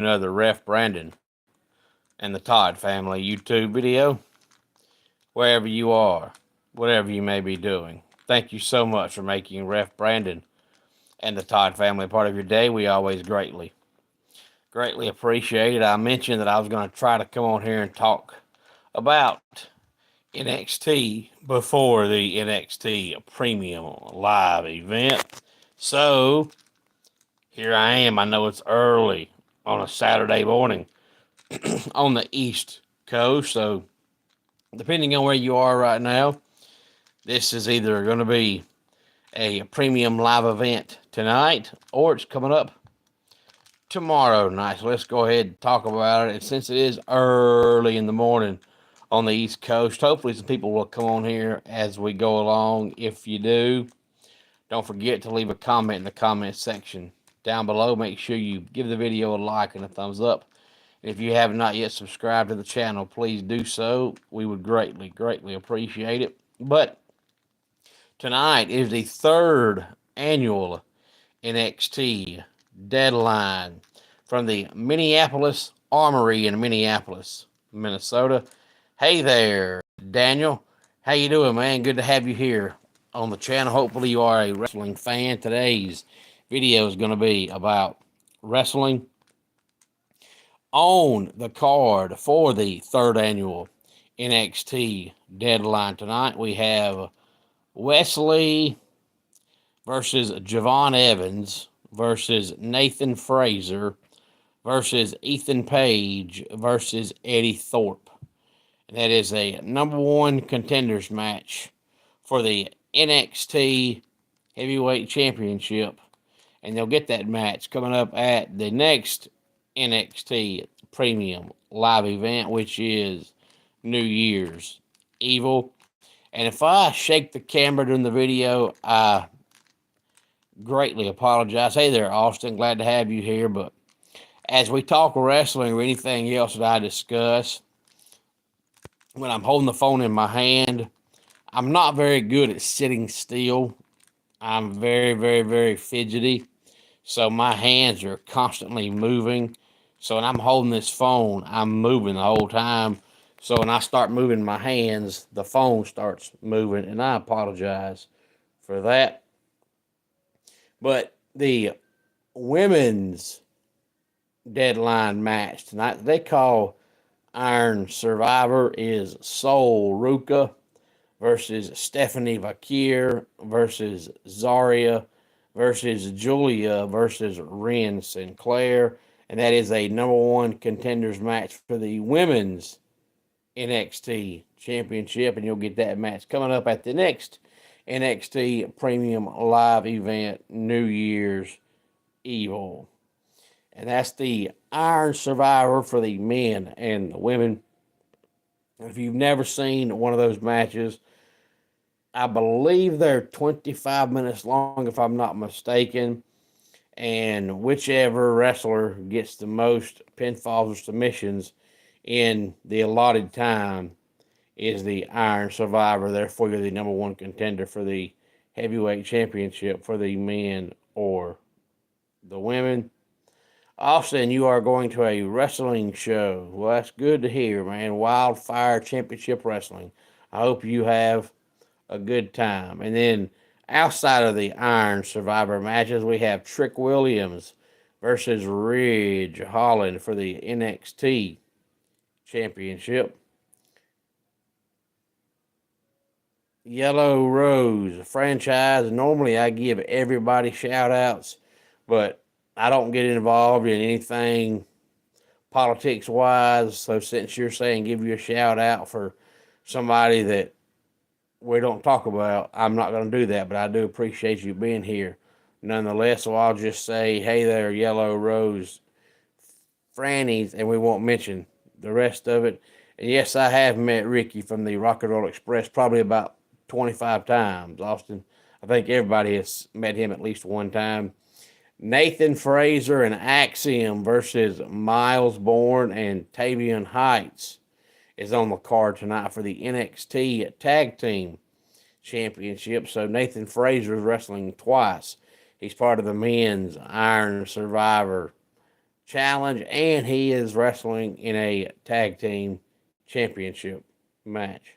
another Ref Brandon and the Todd Family YouTube video. Wherever you are, whatever you may be doing, thank you so much for making Ref Brandon and the Todd Family part of your day. We always greatly appreciate it. I mentioned that I was going to try to come on here and talk about NXT before the NXT Premium Live event. So here I am. I know it's early on a Saturday morning on the East Coast. So, depending on where you are right now, this is either going to be a premium live event tonight or it's coming up tomorrow night. So, let's go ahead and talk about it. And since it is early in the morning on the East Coast, hopefully some people will come on here as we go along. If you do, don't forget to leave a comment in the comment section down below. Make sure you give the video a like and a thumbs up. If you have not yet subscribed to the channel, please do so. We would greatly appreciate it. But tonight is the third annual NXT deadline from the Minneapolis Armory in Minneapolis, Minnesota. Hey there, Daniel. How you doing, man? Good to have you here on the channel. Hopefully you are a wrestling fan. Today's video is going to be about wrestling. On the card for the third annual NXT deadline tonight, we have Wesley versus Javon Evans versus Nathan Frazer versus Ethan Page versus Eddie Thorpe. And that is a number one contenders match for the NXT Heavyweight Championship. And they'll get that match coming up at the next NXT Premium Live event, which is New Year's Evil. And if I shake the camera during the video, I greatly apologize. Hey there, Austin. Glad to have you here. But as we talk wrestling or anything else that I discuss, when I'm holding the phone in my hand, I'm not very good at sitting still. I'm very fidgety. So my hands are constantly moving. So when I'm holding this phone, I'm moving the whole time. So when I start moving my hands, the phone starts moving, and I apologize for that. But the women's deadline match tonight, they call Iron Survivor, is Sol Ruka versus Stephanie Vakir versus Zaria versus Julia versus Ren Sinclair. And that is a number one contenders match for the women's NXT Championship. And you'll get that match coming up at the next NXT Premium Live event, New Year's Evil. And that's the Iron Survivor for the men and the women. If you've never seen one of those matches, I believe they're 25 minutes long, if I'm not mistaken. And whichever wrestler gets the most pinfalls or submissions in the allotted time is the Iron Survivor. Therefore, you're the number one contender for the heavyweight championship for the men or the women. Austin, you are going to a wrestling show. Well, that's good to hear, man. Wildfire Championship Wrestling. I hope you have a good time. And then outside of the Iron Survivor matches, we have Trick Williams versus Ridge Holland for the NXT Championship. Yellow Rose franchise. Normally I give everybody shout outs, but I don't get involved in anything politics wise. So since you're saying give you a shout out for somebody that we don't talk about, I'm not going to do that, but I do appreciate you being here nonetheless. So I'll just say, hey there, Yellow Rose Frannies, and we won't mention the rest of it. And yes, I have met Ricky from the Rock and Roll Express probably about 25 times, Austin. I think everybody has met him at least one time. Nathan Frazer and Axiom versus Miles Bourne and Tavion Heights is on the card tonight for the NXT Tag Team Championship. So Nathan Frazer is wrestling twice. He's part of the men's Iron Survivor challenge, and he is wrestling in a tag team championship match.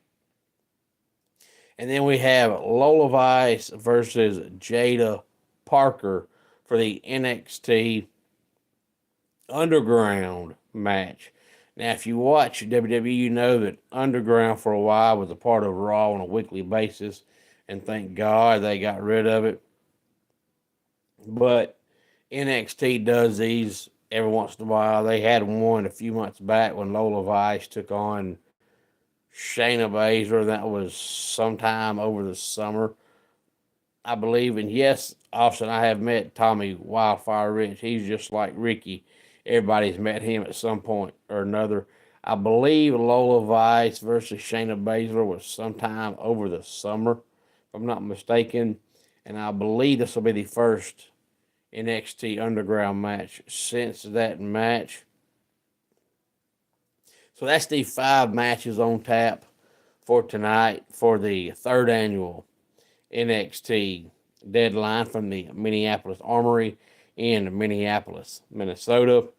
And then we have Lola Vice versus Jada Parker for the NXT Underground match. Now, if you watch WWE, you know that Underground for a while was a part of Raw on a weekly basis, and thank God they got rid of it. But NXT does these every once in a while. They had one a few months back when Lola Vice took on Shayna Baszler. That was sometime over the summer, I believe. And yes, Austin, I have met Tommy Wildfire Rich. He's just like Ricky. Everybody's met him at some point or another. I believe Lola Vice versus Shayna Baszler was sometime over the summer, if I'm not mistaken. And I believe this will be the first NXT Underground match since that match. So that's the 5 matches on tap for tonight for the 3rd annual NXT deadline from the Minneapolis Armory in Minneapolis, Minnesota.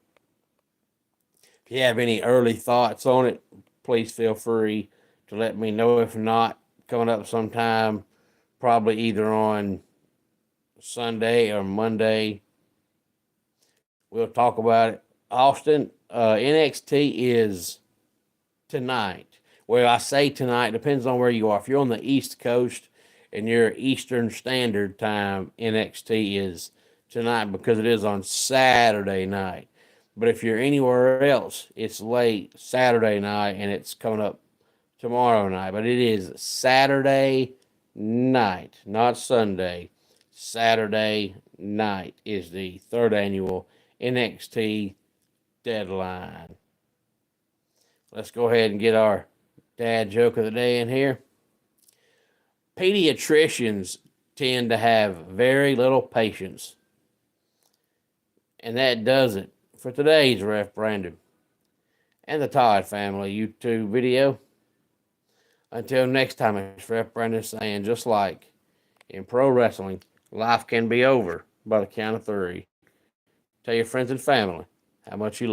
If you have any early thoughts on it, please feel free to let me know. If not, coming up sometime, probably either on Sunday or Monday, we'll talk about it. Austin, NXT is tonight. Well, I say tonight, depends on where you are. If you're on the East Coast and you're Eastern Standard Time, NXT is tonight because it is on Saturday night. But if you're anywhere else, it's late Saturday night and it's coming up tomorrow night. But it is Saturday night, not Sunday. Saturday night is the 3rd annual NXT deadline. Let's go ahead and get our dad joke of the day in here. Pediatricians tend to have very little patience. And that does it for today's Ref Brandon and the Todd Family YouTube video. Until next time, it's Ref Brandon saying, just like in pro wrestling, life can be over by the count of 3. Tell your friends and family how much you love